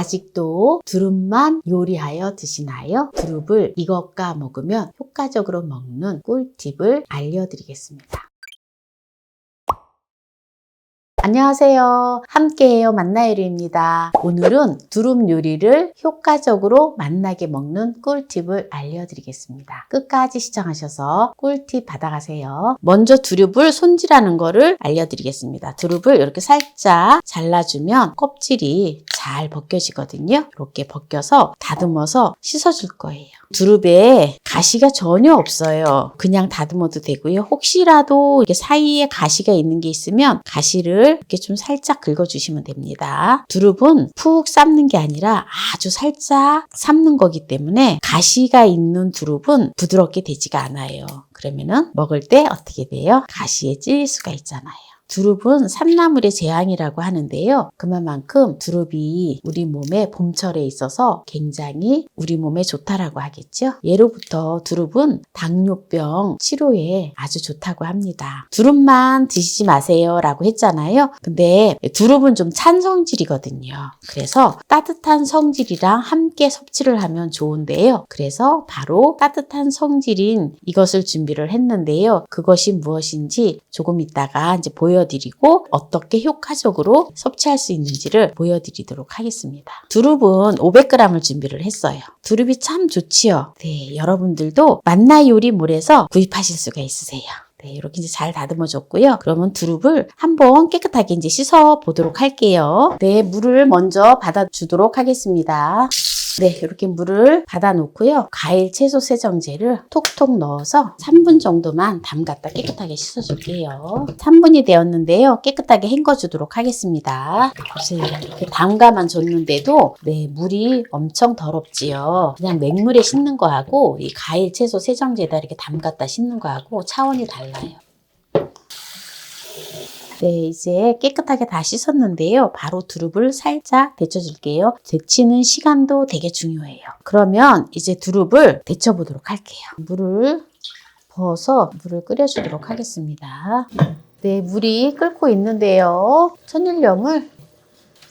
아직도 두릅만 요리하여 드시나요? 두릅을 이것과 먹으면 효과적으로 먹는 꿀팁을 알려드리겠습니다. 안녕하세요. 함께해요 만나요리입니다. 오늘은 두릅 요리를 효과적으로 맛나게 먹는 꿀팁을 알려드리겠습니다. 끝까지 시청하셔서 꿀팁 받아가세요. 먼저 두릅을 손질하는 거를 알려드리겠습니다. 두릅을 이렇게 살짝 잘라주면 껍질이 잘 벗겨지거든요. 이렇게 벗겨서 다듬어서 씻어줄 거예요. 두릅에 가시가 전혀 없어요. 그냥 다듬어도 되고요. 혹시라도 이렇게 사이에 가시가 있는 게 있으면 가시를 이렇게 좀 살짝 긁어주시면 됩니다. 두릅은 푹 삶는 게 아니라 아주 살짝 삶는 거기 때문에 가시가 있는 두릅은 부드럽게 되지가 않아요. 그러면은 먹을 때 어떻게 돼요? 가시에 찔릴 수가 있잖아요. 두릅은 산나물의 제왕이라고 하는데요. 그만큼 두릅이 우리 몸에 봄철에 있어서 굉장히 우리 몸에 좋다라고 하겠죠. 예로부터 두릅은 당뇨병 치료에 아주 좋다고 합니다. 두릅만 드시지 마세요 라고 했잖아요. 근데 두릅은 좀 찬 성질이거든요. 그래서 따뜻한 성질이랑 함께 섭취를 하면 좋은데요. 그래서 바로 따뜻한 성질인 이것을 준비를 했는데요. 그것이 무엇인지 조금 이따가 이제 보여드리고 어떻게 효과적으로 섭취할 수 있는지를 보여드리도록 하겠습니다. 두릅은 500g을 준비를 했어요. 두릅이 참 좋지요. 네, 여러분들도 만나요리몰에서 구입하실 수가 있으세요. 네, 이렇게 이제 잘 다듬어 줬고요. 그러면 두릅을 한번 깨끗하게 이제 씻어 보도록 할게요. 네, 물을 먼저 받아 주도록 하겠습니다. 네, 이렇게 물을 받아 놓고요. 과일 채소 세정제를 톡톡 넣어서 3분 정도만 담갔다 깨끗하게 씻어 줄게요. 3분이 되었는데요. 깨끗하게 헹궈 주도록 하겠습니다. 보세요. 이렇게 담가만 줬는데도 네, 물이 엄청 더럽지요. 그냥 맹물에 씻는 거하고 이 과일 채소 세정제에다 이렇게 담갔다 씻는 거하고 차원이 달라요. 네, 이제 깨끗하게 다 씻었는데요. 바로 두릅을 살짝 데쳐줄게요. 데치는 시간도 되게 중요해요. 그러면 이제 두릅을 데쳐보도록 할게요. 물을 부어서 물을 끓여주도록 하겠습니다. 네, 물이 끓고 있는데요. 천일염을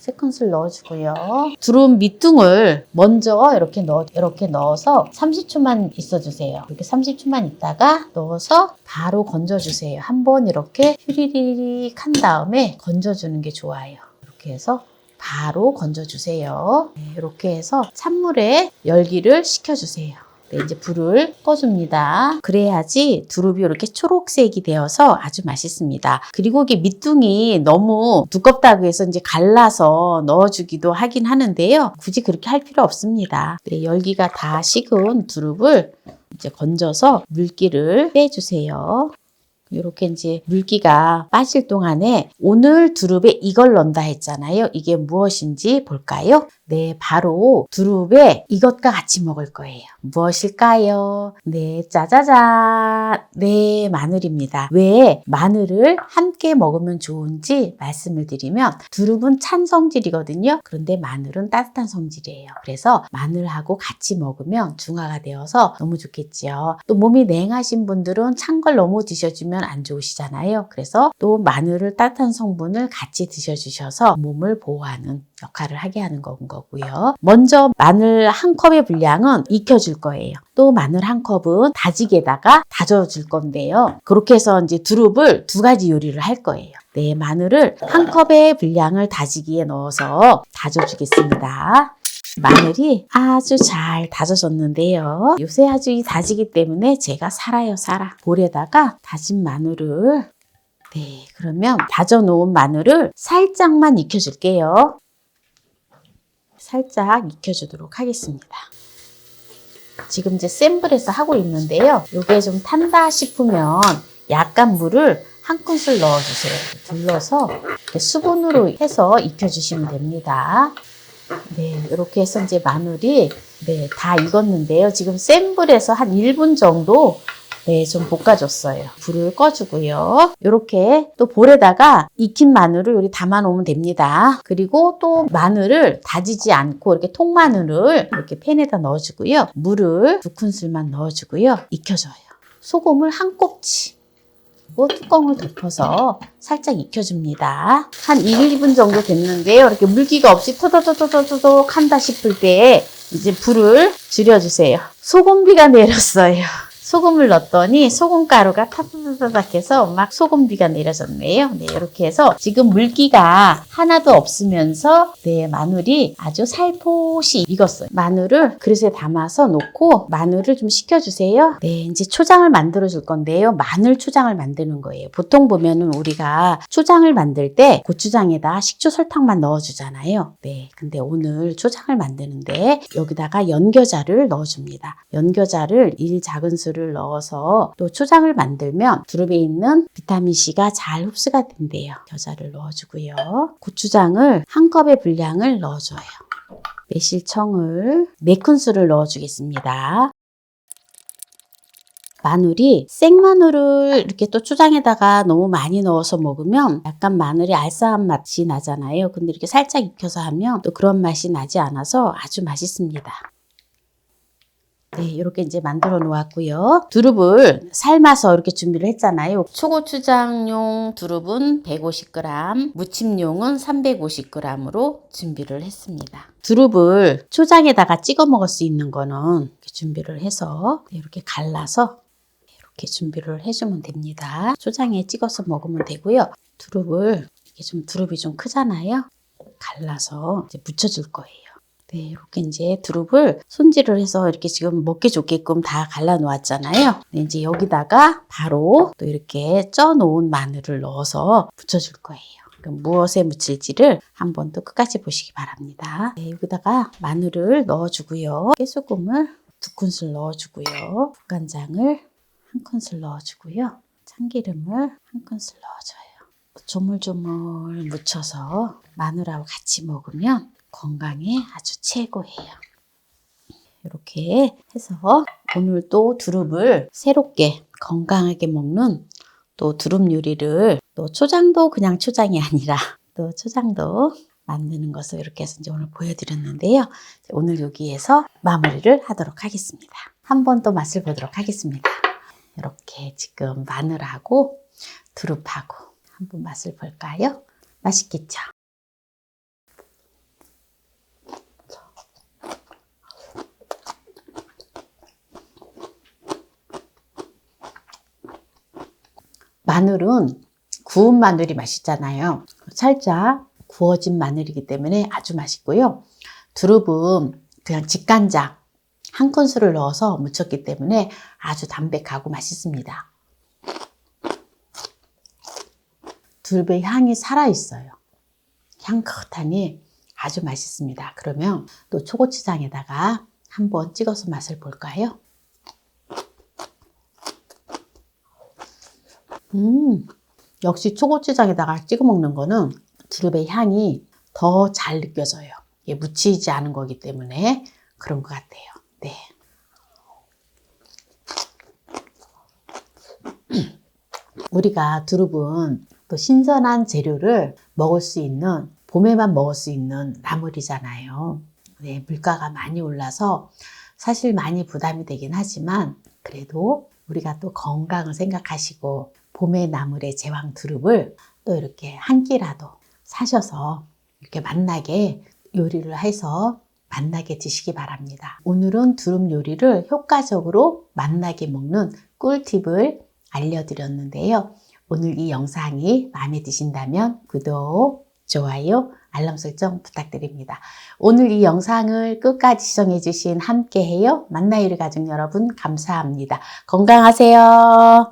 3큰술 넣어주고요. 두릅 밑둥을 먼저 이렇게 넣어서 30초만 있어주세요. 이렇게 30초만 있다가 넣어서 바로 건져주세요. 한번 이렇게 휘리릭 한 다음에 건져주는 게 좋아요. 이렇게 해서 바로 건져주세요. 네, 이렇게 해서 찬물에 열기를 식혀주세요. 네, 이제 불을 꺼줍니다. 그래야지 두릅이 이렇게 초록색이 되어서 아주 맛있습니다. 그리고 이게 밑둥이 너무 두껍다고 해서 이제 갈라서 넣어주기도 하긴 하는데요. 굳이 그렇게 할 필요 없습니다. 네, 열기가 다 식은 두릅을 이제 건져서 물기를 빼주세요. 이렇게 이제 물기가 빠질 동안에 오늘 두릅에 이걸 넣는다 했잖아요. 이게 무엇인지 볼까요? 네, 바로 두릅에 이것과 같이 먹을 거예요. 무엇일까요? 네, 짜자잔! 네, 마늘입니다. 왜 마늘을 함께 먹으면 좋은지 말씀을 드리면 두릅은 찬 성질이거든요. 그런데 마늘은 따뜻한 성질이에요. 그래서 마늘하고 같이 먹으면 중화가 되어서 너무 좋겠죠. 또 몸이 냉하신 분들은 찬 걸 너무 드셔주면 안 좋으시잖아요. 그래서 또 마늘을 따뜻한 성분을 같이 드셔주셔서 몸을 보호하는 역할을 하게 하는 거고요. 먼저 마늘 한 컵의 분량은 익혀줄 거예요. 또 마늘 한 컵은 다지기에다가 다져줄 건데요. 그렇게 해서 이제 두릅을 2가지 요리를 할 거예요. 네, 마늘을 한 컵의 분량을 다지기에 넣어서 다져주겠습니다. 마늘이 아주 잘 다져졌는데요. 요새 아주 이 다지기 때문에 제가 살아. 볼에다가 다진 마늘을 네, 그러면 다져놓은 마늘을 살짝만 익혀줄게요. 살짝 익혀주도록 하겠습니다. 지금 이제 센 불에서 하고 있는데요. 이게 좀 탄다 싶으면 약간 물을 1큰술 넣어주세요. 둘러서 수분으로 해서 익혀주시면 됩니다. 네, 이렇게 해서 이제 마늘이 네, 다 익었는데요. 지금 센 불에서 한 1분 정도 네, 좀 볶아줬어요. 불을 꺼주고요. 이렇게 또 볼에다가 익힌 마늘을 여기 담아 놓으면 됩니다. 그리고 또 마늘을 다지지 않고 이렇게 통마늘을 이렇게 팬에다 넣어주고요. 물을 2큰술만 넣어주고요. 익혀줘요. 소금을 한 꼭지. 뚜껑을 덮어서 살짝 익혀줍니다. 한 1, 2분 정도 됐는데요. 이렇게 물기가 없이 토독토독토독 한다 싶을 때 이제 불을 줄여주세요. 소금비가 내렸어요. 소금을 넣었더니 소금가루가 타다다닥 해서 막 소금비가 내려졌네요. 네, 이렇게 해서 지금 물기가 하나도 없으면서 네, 마늘이 아주 살포시 익었어요. 마늘을 그릇에 담아서 놓고 마늘을 좀 식혀주세요. 네, 이제 초장을 만들어 줄 건데요. 마늘 초장을 만드는 거예요. 보통 보면은 우리가 초장을 만들 때 고추장에다 식초 설탕만 넣어주잖아요. 네, 근데 오늘 초장을 만드는데 여기다가 연겨자를 넣어줍니다. 연겨자를 1작은술을 넣어서 또 초장을 만들면 두릅에 있는 비타민C가 잘 흡수가 된대요. 겨자를 넣어주고요. 고추장을 한 컵의 분량을 넣어줘요. 매실청을 4큰술을 넣어주겠습니다. 마늘이 생마늘을 이렇게 또 초장에다가 너무 많이 넣어서 먹으면 약간 마늘이 알싸한 맛이 나잖아요. 근데 이렇게 살짝 익혀서 하면 또 그런 맛이 나지 않아서 아주 맛있습니다. 네, 이렇게 이제 만들어 놓았고요. 두릅을 삶아서 이렇게 준비를 했잖아요. 초고추장용 두릅은 150g, 무침용은 350g으로 준비를 했습니다. 두릅을 초장에다가 찍어 먹을 수 있는 거는 이렇게 준비를 해서 이렇게 갈라서 이렇게 준비를 해주면 됩니다. 초장에 찍어서 먹으면 되고요. 두릅을 이게 두릅이 좀 크잖아요. 갈라서 이제 묻혀줄 거예요. 네, 이렇게 이제 두릅을 손질을 해서 이렇게 지금 먹기 좋게끔 다 갈라 놓았잖아요. 네, 이제 여기다가 바로 또 이렇게 쪄 놓은 마늘을 넣어서 부쳐줄 거예요. 그럼 무엇에 묻힐지를 한번 또 끝까지 보시기 바랍니다. 네, 여기다가 마늘을 넣어주고요. 깨소금을 2큰술 넣어주고요. 국간장을 1큰술 넣어주고요. 참기름을 1큰술 넣어줘요. 조물조물 묻혀서 마늘하고 같이 먹으면 건강에 아주 최고예요. 이렇게 해서 오늘 또 두릅을 새롭게 건강하게 먹는 또 두릅 요리를 또 초장도 그냥 초장이 아니라 또 초장도 만드는 것을 이렇게 해서 이제 오늘 보여드렸는데요. 오늘 여기에서 마무리를 하도록 하겠습니다. 한 번 또 맛을 보도록 하겠습니다. 이렇게 지금 마늘하고 두릅하고 한번 맛을 볼까요? 맛있겠죠? 마늘은 구운 마늘이 맛있잖아요. 살짝 구워진 마늘이기 때문에 아주 맛있고요. 두릅은 그냥 직간장 1큰술을 넣어서 무쳤기 때문에 아주 담백하고 맛있습니다. 두릅의 향이 살아있어요. 향긋하니 아주 맛있습니다. 그러면 또 초고추장에다가 한번 찍어서 맛을 볼까요? 역시 초고추장에다가 찍어 먹는 거는 두릅의 향이 더 잘 느껴져요. 이게 묻히지 않은 거기 때문에 그런 것 같아요. 네. 우리가 두릅은 또 신선한 재료를 먹을 수 있는, 봄에만 먹을 수 있는 나물이잖아요. 네, 물가가 많이 올라서 사실 많이 부담이 되긴 하지만 그래도 우리가 또 건강을 생각하시고 봄의 나물의 제왕 두릅을 또 이렇게 한 끼라도 사셔서 이렇게 맛나게 요리를 해서 맛나게 드시기 바랍니다. 오늘은 두릅 요리를 효과적으로 맛나게 먹는 꿀팁을 알려드렸는데요. 오늘 이 영상이 마음에 드신다면 구독, 좋아요, 알람 설정 부탁드립니다. 오늘 이 영상을 끝까지 시청해주신 함께해요 만나요리 가족 여러분 감사합니다. 건강하세요.